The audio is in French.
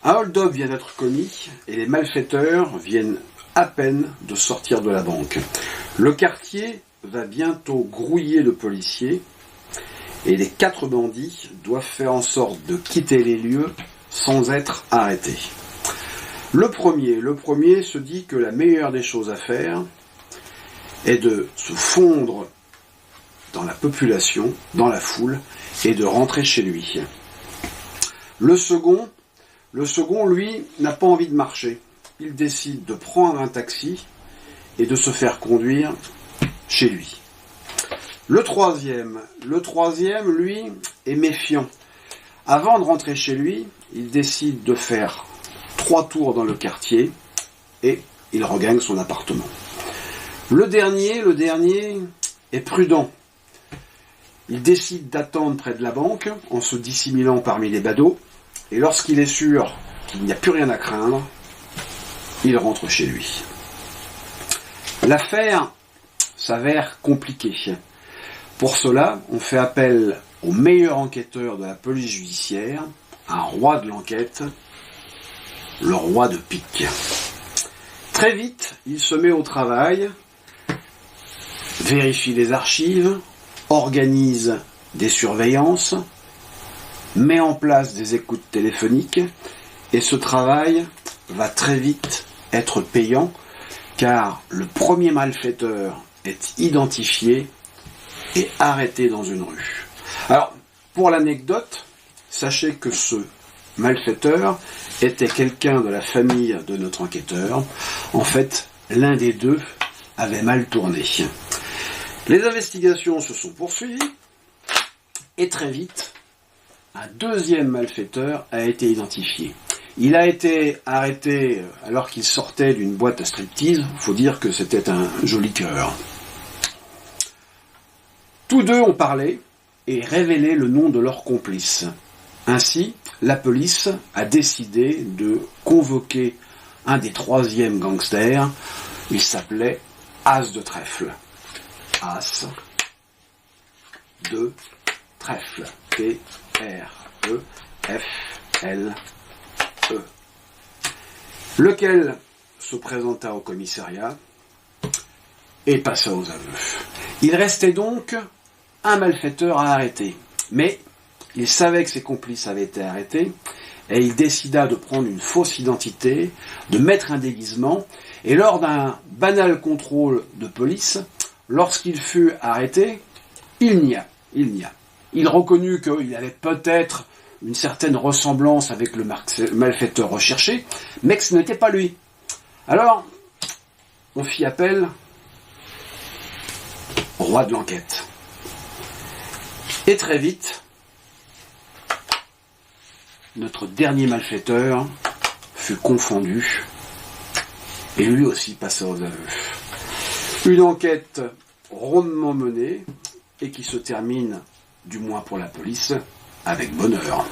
Un hold-up vient d'être commis et les malfaiteurs viennent à peine de sortir de la banque. Le quartier va bientôt grouiller le policier et les 4 bandits doivent faire en sorte de quitter les lieux sans être arrêtés. Le premier se dit que la meilleure des choses à faire est de se fondre dans la population, dans la foule, et de rentrer chez lui. Le second, lui, n'a pas envie de marcher. Il décide de prendre un taxi et de se faire conduire chez lui. Le troisième, lui, est méfiant. Avant de rentrer chez lui, il décide de faire 3 tours dans le quartier et il regagne son appartement. Le dernier est prudent. Il décide d'attendre près de la banque en se dissimulant parmi les badauds et lorsqu'il est sûr qu'il n'y a plus rien à craindre, il rentre chez lui. L'affaire s'avère compliquée. Pour cela, on fait appel au meilleur enquêteur de la police judiciaire, un roi de l'enquête, le roi de pique. Très vite, il se met au travail, vérifie les archives, organise des surveillances, met en place des écoutes téléphoniques, et ce travail va très vite être payant, car le premier malfaiteur est identifié et arrêté dans une rue. Alors, pour l'anecdote, sachez que ce malfaiteur était quelqu'un de la famille de notre enquêteur. En fait, l'un des deux avait mal tourné. Les investigations se sont poursuivies et très vite, un deuxième malfaiteur a été identifié. Il a été arrêté alors qu'il sortait d'une boîte à striptease. Il faut dire que c'était un joli cœur. Tous deux ont parlé et révélé le nom de leur complice. Ainsi, la police a décidé de convoquer un des 3e gangsters. Il s'appelait As de Trèfle. As de Trèfle. T-R-E-F-L-E. Lequel se présenta au commissariat et passa aux aveux. Il restait donc un malfaiteur à arrêter. Mais il savait que ses complices avaient été arrêtés et il décida de prendre une fausse identité, de mettre un déguisement et lors d'un banal contrôle de police, lorsqu'il fut arrêté, il nia. Il reconnut qu'il avait peut-être une certaine ressemblance avec le malfaiteur recherché, mais que ce n'était pas lui. Alors, on fit appel au roi de l'enquête. Et très vite, notre dernier malfaiteur fut confondu et lui aussi passa aux aveux. Une enquête rondement menée et qui se termine, du moins pour la police, avec bonheur.